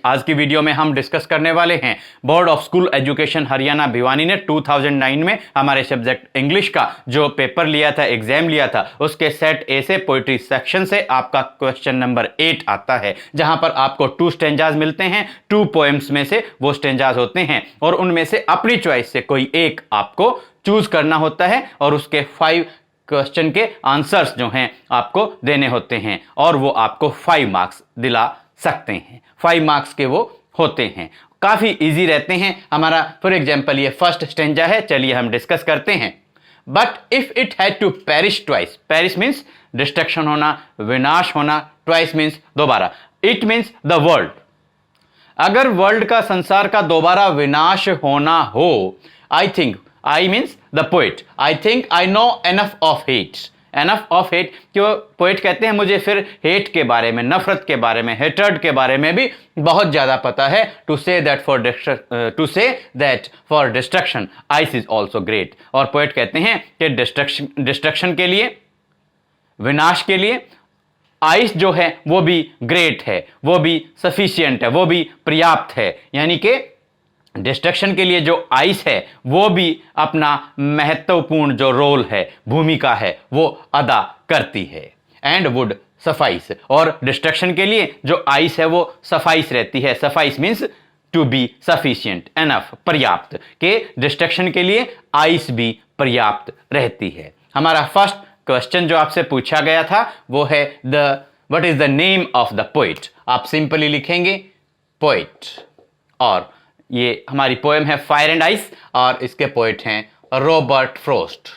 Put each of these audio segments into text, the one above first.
आज की वीडियो में हम डिस्कस करने वाले हैं board of school education Haryana Bhiwani ने 2009 में हमारे सब्जेक्ट इंग्लिश का जो पेपर लिया था, एग्जाम लिया था, उसके सेट ए से पोइट्री सेक्शन से आपका क्वेश्चन नंबर 8 आता है, जहां पर आपको 2 स्टेंजाज मिलते हैं। 2 पोएम्स में से वो स्टेंजाज होते हैं और उनमें से अपनी चॉइस से कोई एक आपको चूज करना होता है और उसके 5 क्वेश्चन के आंसर्स जो हैं आपको देने होते हैं और वो आपको 5 मार्क्स दिला सकते हैं। 5 मार्क्स के वो होते हैं, काफी इजी रहते हैं। हमारा फॉर एग्जांपल ये फर्स्ट स्टेंजा है, चलिए हम डिस्कस करते हैं। But if it had to perish twice, perish means destruction होना, विनाश होना, ट्वाइस मींस दोबारा, इट मींस द वर्ल्ड। अगर वर्ल्ड का, संसार का दोबारा विनाश होना हो, I think, I means the poet, I think I know enough of hate. Enough of hate, क्यों पोइट कहते हैं मुझे फिर हेट के बारे में, नफरत के बारे में, हेटर्ड के बारे में भी बहुत ज्यादा पता है। To say that for destruction ice is also great. और पोइट कहते हैं कि डिस्ट्रक्शन के लिए, विनाश के लिए आइस जो है वो भी ग्रेट है, वो भी सफिशिएंट है, वो भी पर्याप्त है। यानी कि डिस्ट्रक्शन के लिए जो आइस है वो भी अपना महत्वपूर्ण जो रोल है, भूमिका है, वो अदा करती है। एंड वुड सफाइस, और डिस्ट्रक्शन के लिए जो आइस है वो सफाइस रहती है। Suffice means to be sufficient, enough, पर्याप्त, के डिस्ट्रक्शन के लिए आइस भी पर्याप्त रहती है। हमारा फर्स्ट क्वेश्चन जो आपसे पूछा गया था वो है what is the name of the poet. आप सिंपली लिखेंगे पोइट, और ये हमारी पोएम है फायर एंड आइस और इसके पोइट हैं रॉबर्ट फ्रॉस्ट।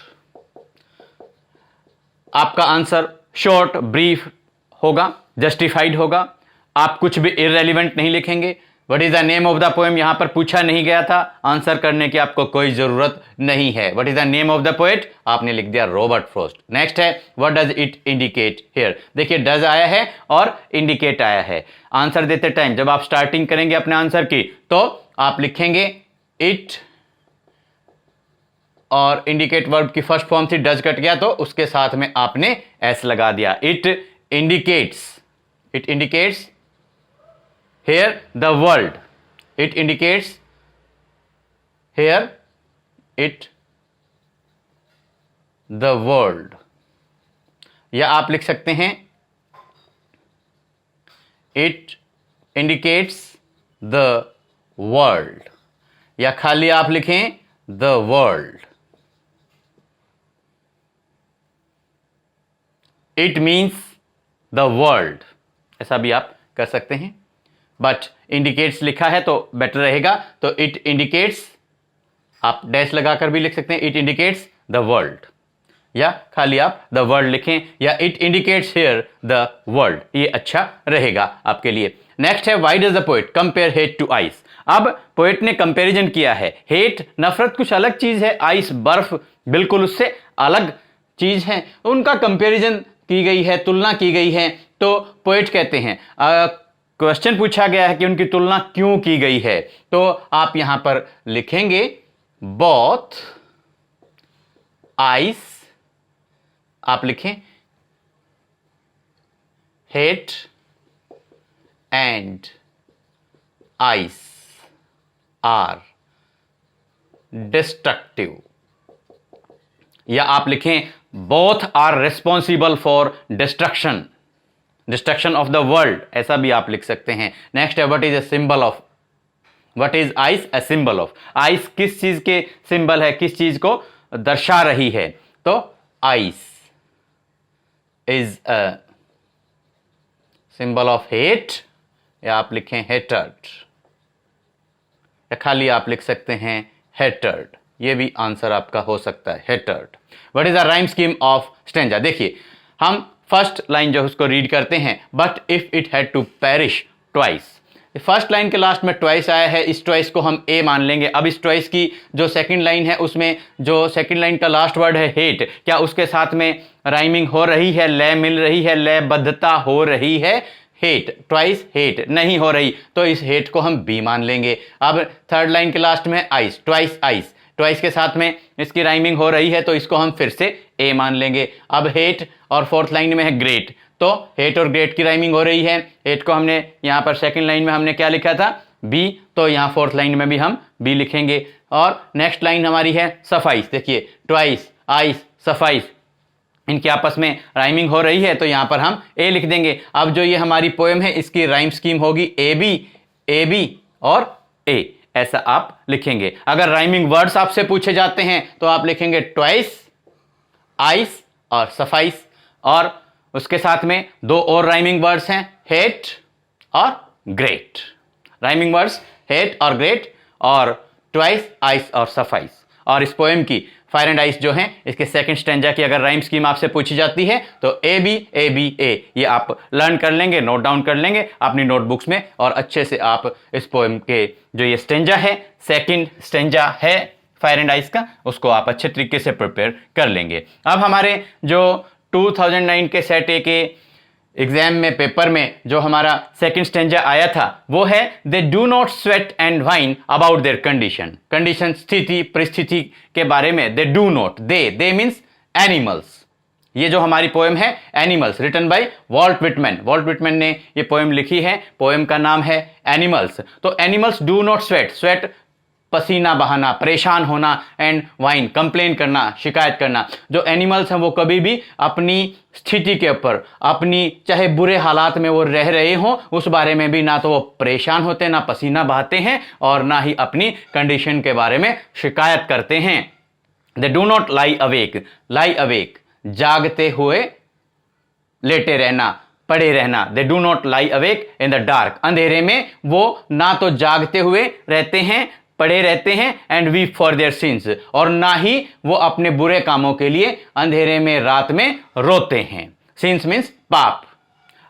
आपका आंसर शॉर्ट, ब्रीफ होगा, जस्टिफाइड होगा। आप कुछ भी इररेलेवेंट नहीं लिखेंगे। What is the name of the poem यहां पर पूछा नहीं गया था, आंसर करने की आपको कोई जरूरत नहीं है। What is the name of the poet, आपने लिख दिया रॉबर्ट फ्रॉस्ट। नेक्स्ट है what does it indicate here. देखिए डज आया है और इंडिकेट आया है। आंसर देते टाइम जब आप स्टार्टिंग करेंगे अपने आंसर की तो आप लिखेंगे इट, और इंडिकेट वर्ब की फर्स्ट फॉर्म थी, डज कट गया तो उसके साथ में आपने एस लगा दिया। It indicates, it indicates here the world, it indicates here it the world। या आप लिख सकते हैं it indicates the world, या खाली आप लिखें the world। it means the world, ऐसा भी आप कर सकते हैं, बट इंडिकेट्स लिखा है तो बेटर रहेगा। तो इट इंडिकेट्स, आप डैश लगाकर भी लिख सकते हैं, इट इंडिकेट्स द वर्ल्ड, या खाली आप द वर्ल्ड लिखें, या it indicates here the world, ये अच्छा रहेगा आपके लिए। नेक्स्ट है why does the poet compare hate to ice. अब पोएट ने कंपैरिजन किया है। हेट, नफरत कुछ अलग चीज है, आइस, बर्फ बिल्कुल उससे अलग चीज है, उनका कंपैरिजन की गई है, तुलना की गई है। तो पोएट कहते हैं, क्वेश्चन पूछा गया है कि उनकी तुलना क्यों की गई है, तो आप यहां पर लिखेंगे बोथ आइस, आप लिखें hate and ice are destructive, या आप लिखें both are responsible for destruction, destruction of the world, ऐसा भी आप लिख सकते हैं। नेक्स्ट है what is a symbol of, what is ice a symbol of. Ice किस चीज के सिंबल है, किस चीज को दर्शा रही है, तो ice is a symbol of hate, या आप लिखें हेटर्ड, या खाली आप लिख सकते हैं हेटर्ड, ये भी आंसर आपका हो सकता है, hatred. What is the rhyme scheme of stanza. देखिए हम फर्स्ट लाइन जो उसको रीड करते हैं, but if it had to perish twice. First line के लास्ट में ट्वाइस आया है, इस ट्वाइस को हम ए मान लेंगे। अब इस ट्वाइस की जो सेकंड लाइन है उसमें जो सेकंड लाइन का लास्ट वर्ड है हेट, क्या उसके साथ में राइमिंग हो रही है, लय मिल रही है, लयबद्धता हो रही है। हेट, ट्वाइस हेट नहीं हो रही, तो इस हेट को हम बी मान लेंगे। अब थर्ड लाइन के लास्ट में आइस, ट्वाइस आइस, ट्वाइस के साथ में इसकी राइमिंग हो रही है तो इसको हम फिर से ए मान लेंगे। अब हेट और फोर्थ लाइन में है ग्रेट, तो हेट और ग्रेट की राइमिंग हो रही है। हेट को हमने यहाँ पर सेकंड लाइन में हमने क्या लिखा था, बी, तो यहाँ फोर्थ लाइन में भी हम बी लिखेंगे। और नेक्स्ट लाइन हमारी है सफाइस। देखिए ट्वाइस, आइस, सफाइस, इनकी आपस में राइमिंग हो रही है, तो यहां पर हम ए लिख देंगे। अब जो ये हमारी पोएम है इसकी राइम स्कीम होगी ए बी और ए, ऐसा आप लिखेंगे। अगर राइमिंग वर्ड्स आपसे पूछे जाते हैं तो आप लिखेंगे ट्वाइस, आइस और सफाइस। और उसके साथ में दो और राइमिंग वर्ड्स हैं, हेट और ग्रेट। राइमिंग वर्ड्स हेट और ग्रेट और ट्वाइस, आइस और सफाइस। और इस पोएम की फायर एंड आइस जो है, इसके सेकंड स्टैंजा की अगर राइम स्कीम आपसे पूछी जाती है तो ए बी ए, ये आप लर्न कर लेंगे, नोट डाउन कर लेंगे अपनी नोटबुक्स में, और अच्छे से आप इस पोएम के जो ये स्टैंजा है, सेकंड स्टैंजा है फायर एंड आइस का, उसको आप अच्छे तरीके से प्रिपेयर कर लेंगे। अब हमारे जो 2009 के सेट ए के एग्जाम में, पेपर में जो हमारा सेकंड स्टैंजा आया था वो है, they do not sweat and whine about their condition. Condition, स्थिति, परिस्थिति के बारे में they do not, they means animals. ये जो हमारी पोएम है animals, written by Walt Whitman. Walt Whitman ने ये पोएम लिखी है, पोएम का नाम है एनिमल्स। तो animals do not sweat, sweat पसीना बहाना, परेशान होना, एंड वाइन कंप्लेन करना, शिकायत करना। जो एनिमल्स हैं वो कभी भी अपनी स्थिति के ऊपर, अपनी चाहे बुरे हालात में वो रह रहे हों उस बारे में भी ना तो वो परेशान होते, ना पसीना बहाते हैं, और ना ही अपनी कंडीशन के बारे में शिकायत करते हैं। दे do not lie awake, lie awake जागते हुए, लेटे रहना, पड़े रहना। दे do not lie awake in the dark, अंधेरे में वो ना तो जागते हुए रहते हैं, पड़े रहते हैं, and weep for their sins, और ना ही वो अपने बुरे कामों के लिए अंधेरे में रात में रोते हैं। सिंस मीन्स पाप,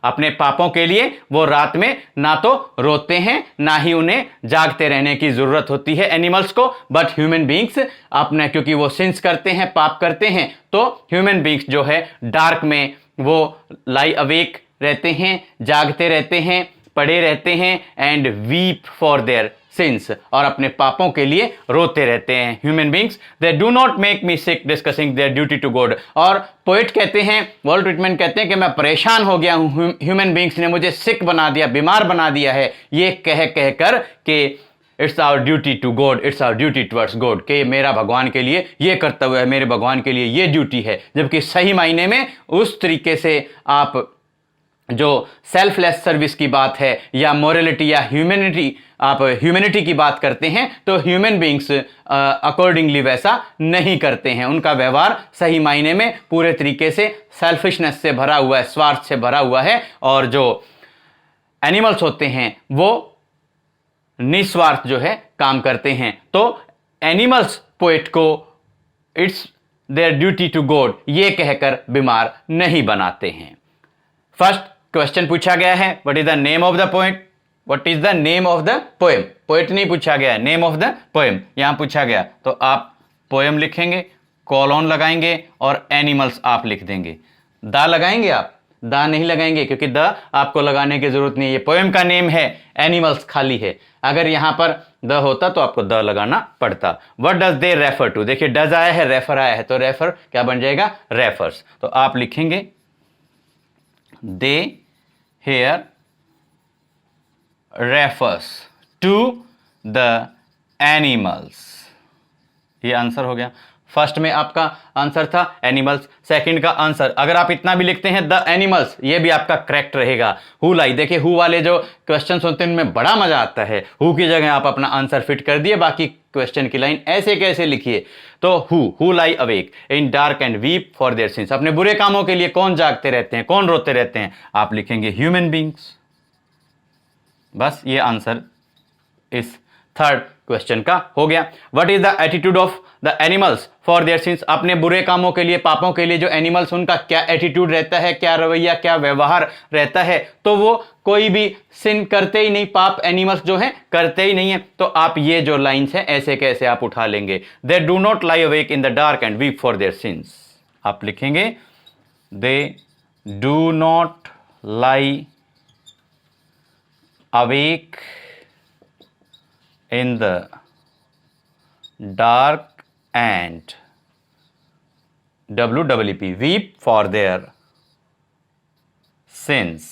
अपने पापों के लिए वो रात में ना तो रोते हैं, ना ही उन्हें जागते रहने की जरूरत होती है एनिमल्स को। बट ह्यूमन बींग्स अपने, क्योंकि वो सिंस करते हैं, पाप करते हैं, तो ह्यूमन बींग्स जो है डार्क में वो लाई अवेक रहते हैं, जागते रहते हैं, पड़े रहते हैं, and weep for their sins, और अपने पापों के लिए रोते रहते हैं। Human beings they do not make me sick discussing their duty to God. और पोएट कहते हैं, वॉल्ट व्हिटमैन कहते हैं कि मैं परेशान हो गया हूं, ह्यूमन बींग्स ने मुझे सिक बना दिया, बीमार बना दिया है, ये कह कर कि it's our duty to God, it's our duty towards God, कि मेरा भगवान के लिए ये कर्तव्य है, मेरे भगवान के लिए ये ड्यूटी है। जबकि सही मायने में उस तरीके से आप जो सेल्फलेस सर्विस की बात है, या मोरलिटी या ह्यूमैनिटी, आप ह्यूमैनिटी की बात करते हैं, तो ह्यूमन बींग्स अकॉर्डिंगली वैसा नहीं करते हैं। उनका व्यवहार सही मायने में पूरे तरीके से सेल्फिशनेस से भरा हुआ है, स्वार्थ से भरा हुआ है। और जो एनिमल्स होते हैं वो निस्वार्थ जो है काम करते हैं। तो एनिमल्स पोएट को it's their duty to God ये कहकर बीमार नहीं बनाते हैं। फर्स्ट क्वेश्चन पूछा गया है, what is the name of the poet, what is the name of the poem. Poet नहीं पूछा गया है, नेम ऑफ द पोएम यहां पूछा गया। तो आप पोएम लिखेंगे, कॉलन लगाएंगे और एनिमल्स आप लिख देंगे। दा लगाएंगे आप, दा नहीं लगाएंगे क्योंकि द आपको लगाने की जरूरत नहीं है। पोएम का नेम है, एनिमल्स खाली है। अगर यहां पर द होता तो आपको द लगाना पड़ता। What does they refer to, देखिए डज आया है, रेफर आया है, तो रेफर क्या बन जाएगा, रेफर्स। तो आप लिखेंगे they here refers to the animals. ये आंसर हो गया। फर्स्ट में आपका आंसर था एनिमल्स, सेकंड का आंसर अगर आप इतना भी लिखते हैं द एनिमल्स, ये भी आपका करेक्ट रहेगा। हु लाई, देखिए हु वाले जो क्वेश्चंस होते हैं उनमें बड़ा मजा आता है। हु की जगह आप अपना आंसर फिट कर दिए, बाकी क्वेश्चन की लाइन ऐसे कैसे लिखिए। तो who lie awake in dark and weep for their since, अपने बुरे कामों के लिए कौन जागते रहते हैं, कौन रोते रहते हैं, आप लिखेंगे ह्यूमन बींग्स। बस ये आंसर इस थर्ड क्वेश्चन का हो गया। What is the attitude of the animals for their since, अपने बुरे कामों के लिए, पापों के लिए जो एनिमल्स, उनका क्या एटीट्यूड रहता है, क्या रवैया, क्या व्यवहार रहता है। तो वो कोई भी सिन करते ही नहीं, पाप एनिमल्स जो हैं करते ही नहीं है। तो आप ये जो लाइंस हैं ऐसे कैसे आप उठा लेंगे, दे do not lie awake in the dark and weep for their since. आप लिखेंगे दे do not lie awake in the dark and WWP weep for their since.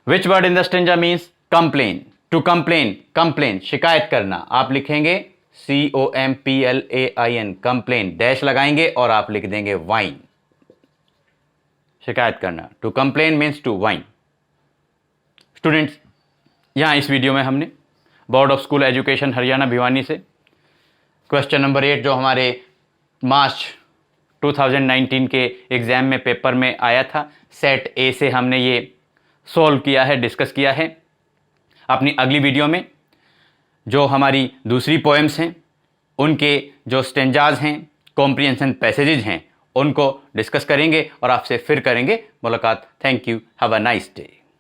Which word in the stanza means complain? To complain, complain, शिकायत करना. आप लिखेंगे COMPLAIN, complain, dash लगाएंगे और आप लिख देंगे whine, शिकायत करना. To complain means to whine. Students, यहाँ इस वीडियो में हमने board of school education Haryana Bhiwani से क्वेश्चन नंबर 8 जो हमारे मार्च 2019 के एग्ज़ाम में पेपर में आया था, सेट ए से हमने ये सॉल्व किया है, डिस्कस किया है. अपनी अगली वीडियो में जो हमारी दूसरी पोएम्स हैं उनके जो स्टेंजाज हैं, कॉम्प्रिहेंशन पैसेजेज हैं, उनको डिस्कस करेंगे और आपसे फिर करेंगे मुलाकात. Thank you. Have a nice day.